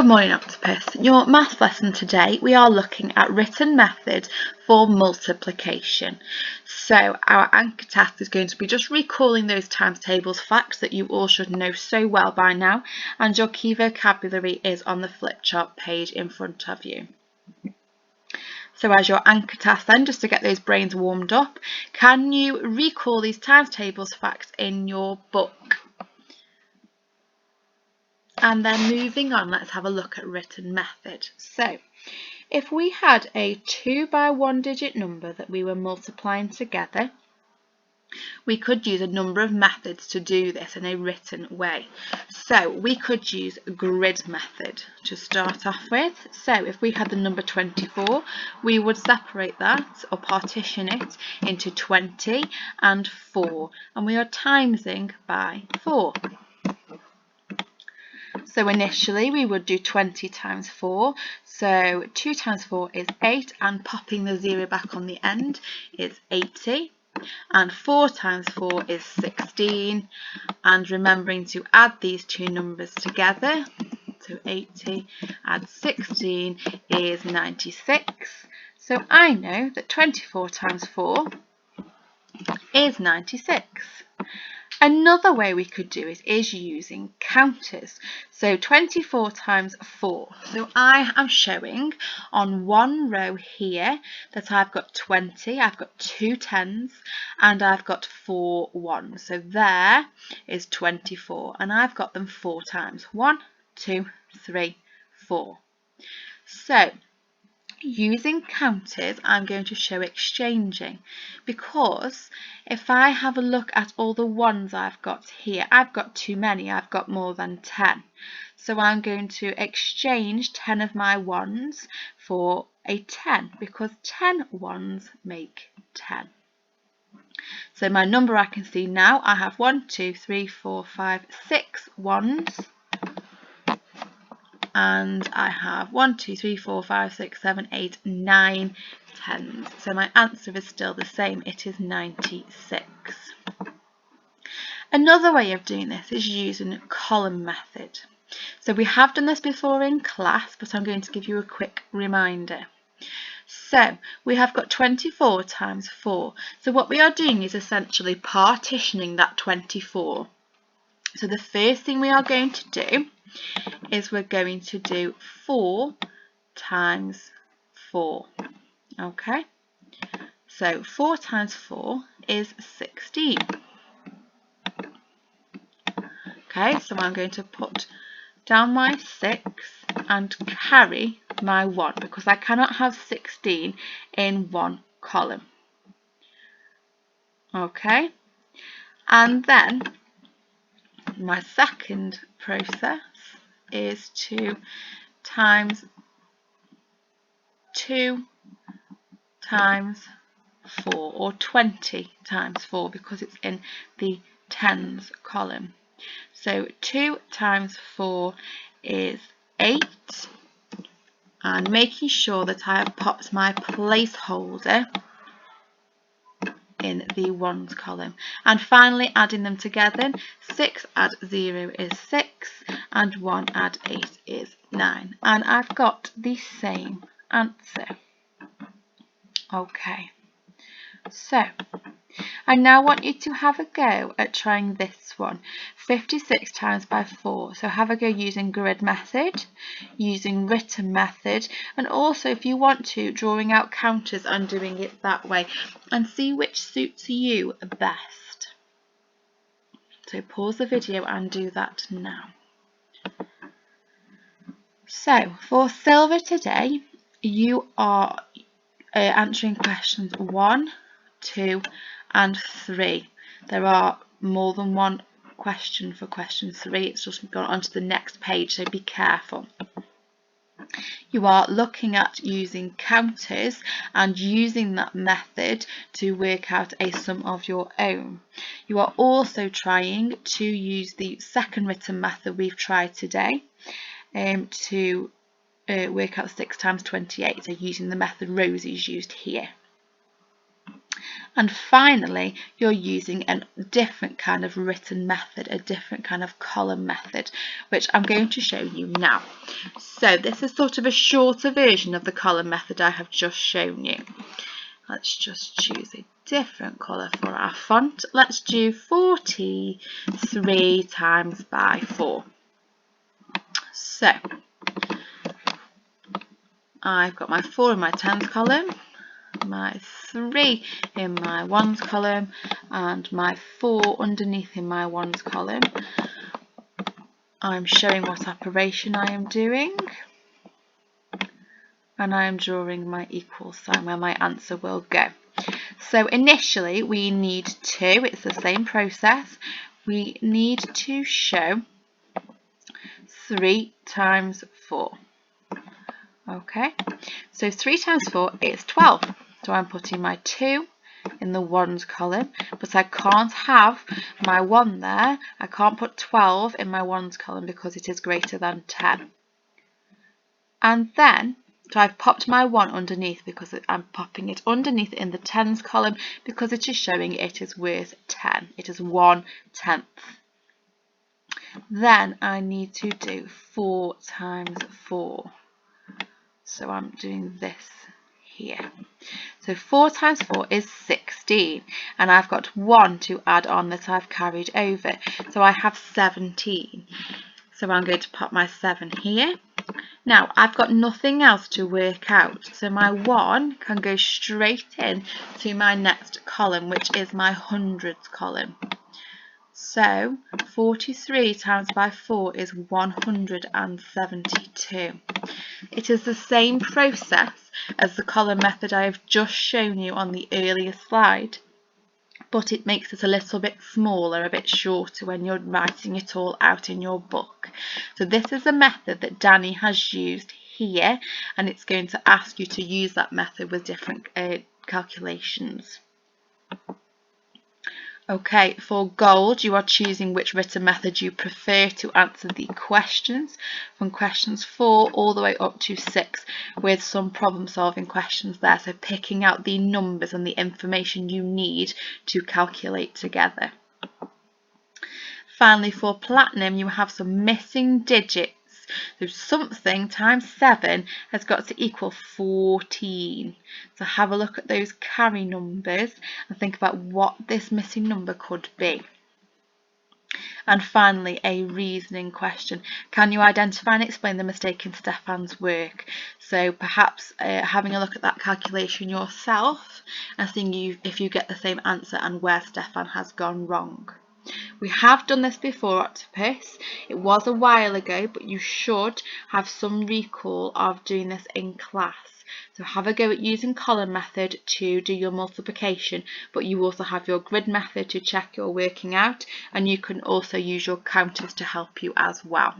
Good morning, Octopus. Your maths lesson today, we are looking at written methods for multiplication. So our anchor task is going to be just recalling those times tables facts that you all should know so well by now, and your key vocabulary is on the flip chart page in front of you. So as your anchor task then, just to get those brains warmed up, can you recall these times tables facts in your book? And then moving on, let's have a look at written method. So if we had a 2 by 1 digit number that we were multiplying together, we could use a number of methods to do this in a written way. So we could use a grid method to start off with. So if we had the number 24, we would separate that or partition it into 20 and 4, and we are timesing by 4. So initially we would do 20 times 4, so 2 times 4 is 8, and popping the 0 back on the end is 80, and 4 times 4 is 16, and remembering to add these two numbers together, so 80 add 16 is 96, so I know that 24 times 4 is 96. Another way we could do it is using counters. So 24 times 4. So I am showing on one row here that I've got 20, I've got 2 10s, and I've got 4 1s. So there is 24, and I've got them 4 times. 1, 2, 3, 4. So using counters, I'm going to show exchanging, because if I have a look at all the ones I've got here, I've got too many, I've got more than 10. So I'm going to exchange 10 of my ones for a 10, because 10 ones make 10. So my number I can see now, I have 1, 2, 3, 4, 5, 6 ones. And I have 1, 2, 3, 4, 5, 6, 7, 8, 9 tens. So my answer is still the same, it is 96. Another way of doing this is using column method. So we have done this before in class, but I'm going to give you a quick reminder. So we have got 24 times 4. So what we are doing is essentially partitioning that 24. So the first thing we are going to do is we're going to do 4 times 4. Okay, so 4 times 4 is 16. Okay, so I'm going to put down my 6 and carry my 1, because I cannot have 16 in one column. Okay, and then my second process is 2 times 2 times 4, or 20 times 4, because it's in the tens column. So 2 times 4 is 8, and making sure that I have popped my placeholder in the ones column, and finally adding them together, 6 add 0 is 6, and 1 add 8 is 9, and I've got the same answer. Okay, so I now want you to have a go at trying this one, 56 times by 4. So have a go using grid method, using written method, and also if you want to, drawing out counters and doing it that way, and see which suits you best. So pause the video and do that now. So for silver today, you are answering questions 1, 2 and 3. There are more than one question for question 3, it's just gone onto the next page, so be careful. You are looking at using counters and using that method to work out a sum of your own. You are also trying to use the second written method we've tried today to work out 6 times 28, so using the method Rosie's used here. And finally, you're using a different kind of written method, a different kind of column method, which I'm going to show you now. So this is sort of a shorter version of the column method I have just shown you. Let's just choose a different colour for our font. Let's do 43 times by 4. So I've got my 4 in my tens column, my 3 in my ones column, and my 4 underneath in my ones column. I'm showing what operation I am doing, and I am drawing my equal sign where my answer will go. So initially we need to, it's the same process, we need to show 3 times 4. Okay, so 3 times 4 is 12. So I'm putting my 2 in the ones column, but I can't have my 1 there. I can't put 12 in my ones column because it is greater than 10. And then, so I've popped my 1 underneath because I'm popping it underneath in the tens column because it is showing it is worth 10. It is 1/10. Then I need to do 4 times 4. So I'm doing this here. So 4 times 4 is 16, and I've got 1 to add on that I've carried over. So I have 17. So I'm going to pop my 7 here. Now I've got nothing else to work out, so my 1 can go straight in to my next column, which is my hundreds column. So 43 times by 4 is 172. It is the same process as the column method I have just shown you on the earlier slide, but it makes it a little bit smaller, a bit shorter when you're writing it all out in your book. So this is a method that Danny has used here, and it's going to ask you to use that method with different calculations. Okay, for gold, you are choosing which written method you prefer to answer the questions, from questions 4 all the way up to 6, with some problem solving questions there, so picking out the numbers and the information you need to calculate together. Finally, for platinum, you have some missing digits. So something times 7 has got to equal 14. So have a look at those carry numbers and think about what this missing number could be. And finally, a reasoning question. Can you identify and explain the mistake in Stefan's work? So perhaps having a look at that calculation yourself and seeing if you get the same answer and where Stefan has gone wrong. We have done this before, Octopus. It was a while ago, but you should have some recall of doing this in class. So have a go at using column method to do your multiplication, but you also have your grid method to check your working out, and you can also use your counters to help you as well.